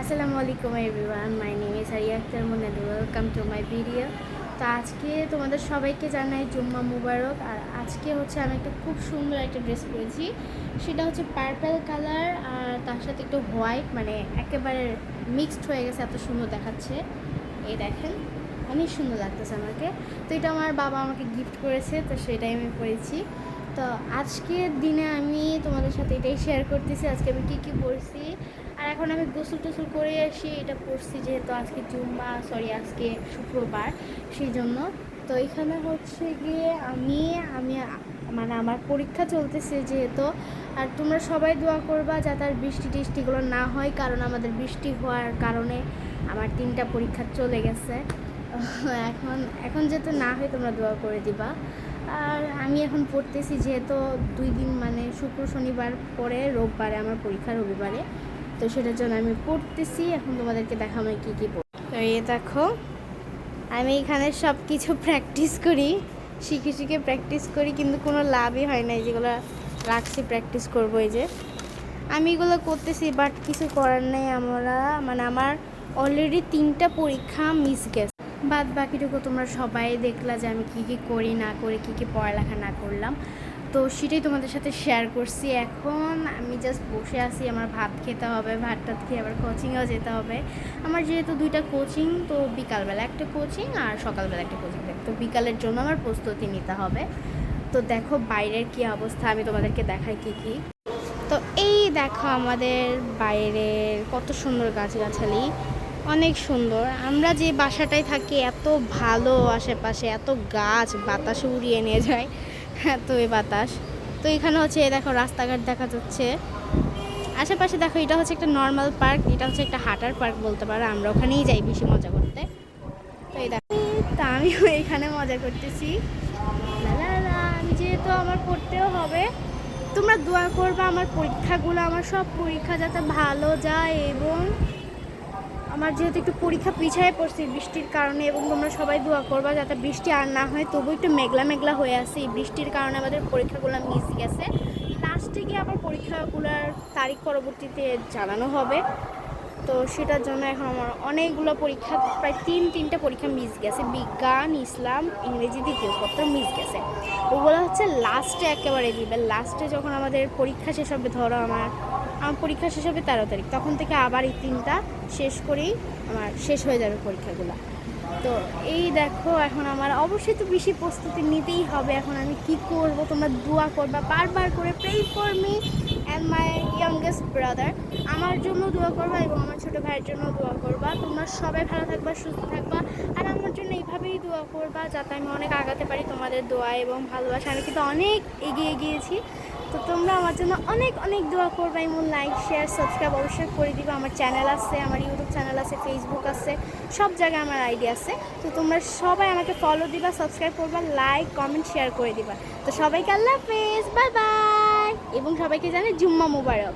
আসসালামু আলাইকুম everyone, my name is Ariya Akter Mun and welcome to my video. তো আজকে তোমাদের সবাইকে জানাই জুম্মা মুবারক। আর আজকে হচ্ছে আমি একটা খুব সুন্দর একটা ড্রেস পরেছি, সেটা হচ্ছে পার্পল কালার আর তার সাথে একটু হোয়াইট, মানে একেবারে মিক্সড হয়ে গেছে, এত সুন্দর দেখাচ্ছে। এই দেখেন, অনেক সুন্দর লাগতেছে আমাকে। তো এটা আমার বাবা আমাকে গিফট করেছে, তো সেটাই আমি পরেছি। তো আজকের দিনে আমি তোমাদের সাথে এটাই শেয়ার করতেছি, আজকে আমি কী কী পরছি। আর এখন আমি গোসল টোসল করে আসি, এটা পড়ছি যেহেতু আজকে আজকে শুক্রবার, সেই জন্য। তো এখানে হচ্ছে গিয়ে আমি আমি মানে আমার পরীক্ষা চলতেছে যেহেতু। আর তোমরা সবাই দোয়া করবা যাতে আর বৃষ্টি টিষ্টিগুলো না হয়, কারণ আমাদের বৃষ্টি হওয়ার কারণে আমার 3টা পরীক্ষা চলে গেছে। এখন এখন যাতে না হয় তোমরা দোয়া করে দিবা। আর আমি এখন পড়তেছি যেহেতু 2 দিন, মানে শুক্র শনিবার পরে রোববারে আমার পরীক্ষা, রবিবারে। তো সেটার জন্য আমি পড়তেছি। এখন তোমাদেরকে দেখাবো আমি কী কী পড়ি। তো এই দেখো, আমি এখানে সব কিছু প্র্যাকটিস করি, শিখে প্র্যাকটিস করি, কিন্তু কোনো লাভই হয় না। যেগুলো রাখছি প্র্যাকটিস করবো, এই যে আমি এগুলো করতেছি, বাট কিছু করার নেই। আমার অলরেডি 3টা পরীক্ষা মিস গেছে। বাদ বাকিটুকু তোমরা সবাই দেখলা যে আমি কী কী করি না করে, কী কী পড়ালেখা না করলাম। তো সেটাই তোমাদের সাথে শেয়ার করছি। এখন আমি জাস্ট বসে আছি, আমার ভাত খেতে হবে, ভাতটা খেয়ে আবার কোচিংয়েও যেতে হবে। আমার যেহেতু 2টা কোচিং, তো বিকালবেলা একটা কোচিং আর সকালবেলা একটা কোচিং, তো বিকালের জন্য আমার প্রস্তুতি নিতে হবে। তো দেখো বাইরের কী অবস্থা, আমি তোমাদেরকে দেখাই কী কী। তো এই দেখো আমাদের বাইরের কত সুন্দর গাছগাছালি, অনেক সুন্দর। আমরা যে বাসাটায় থাকি এত ভালো, আশেপাশে এত গাছ, বাতাসে উড়িয়ে নিয়ে যায় এত বাতাস। তো এখানে হচ্ছে দেখো রাস্তাঘাট দেখা যাচ্ছে আশেপাশে। দেখো এটা হচ্ছে একটা নর্মাল পার্ক, এটা হচ্ছে একটা হাঁটার পার্ক বলতে পারো। আমরা ওখানেই যাই বেশি মজা করতে। তো এই দেখো, তা আমিও এখানে মজা করতেছি। আমি যেহেতু আমার পড়তেও হবে, তোমরা দোয়া করবা আমার পরীক্ষাগুলো, আমার সব পরীক্ষা যাতে ভালো যায়। এবং আমার যেহেতু একটু পরীক্ষা পিছায় পড়ছি বৃষ্টির কারণে, এবং তোমরা সবাই দোয়া করবা যাতে বৃষ্টি আর না হয়। তবু একটু মেঘলা মেঘলা হয়ে আছে, এই বৃষ্টির কারণে আমাদের পরীক্ষাগুলো মিস গেছে। লাস্টে গিয়ে আবার পরীক্ষাগুলোর তারিখ পরবর্তীতে জানানো হবে। তো সেটার জন্য এখন আমার অনেকগুলো পরীক্ষা, প্রায় 3টা পরীক্ষা মিস গেছে। বিজ্ঞান, ইসলাম, ইংরেজি দ্বিতীয় পত্র মিস গেছে। ওগুলো হচ্ছে লাস্টে একেবারে দিবে। লাস্টে যখন আমাদের পরীক্ষা শেষ হবে, ধরো আমার পরীক্ষা শেষ হবে 13 তারিখ, তখন থেকে আবার এই 3টা শেষ করেই আমার শেষ হয়ে যাবে পরীক্ষাগুলো। তো এই দেখো, এখন আমার অবশ্যই তো বেশি প্রস্তুতি নিতেই হবে। এখন আমি কি করব, তোমরা দোয়া করবা বারবার করে, pray for me and my youngest brother. আমার জন্য দোয়া করবা এবং আমার ছোটো ভাইয়ের জন্য দোয়া করবা। তোমরা সবাই ভালো থাকবা, সুস্থ থাকবা। আর আমার জন্য এইভাবেই দোয়া করবা যাতে আমি অনেক আগাতে পারি তোমাদের দোয়া এবং ভালোবাসা। আমি কিন্তু অনেক এগিয়ে গিয়েছি। তো তোমরা আমার জন্য অনেক অনেক দোয়া করবা এবং লাইক, শেয়ার, সাবস্ক্রাইব অবশ্যই করে দিবা। আমার চ্যানেল আছে, আমার ইউটিউব চ্যানেল আছে, ফেসবুক আছে, সব জায়গায় আমার আইডি আছে। তো তোমরা সবাই আমাকে ফলো দিবা, সাবস্ক্রাইব করবা, লাইক, কমেন্ট, শেয়ার করে দিবা। তো সবাইকে আল্লাহ হাফেজ, বাই বাই, এবং সবাইকে জানাই জুম্মা মুবারক।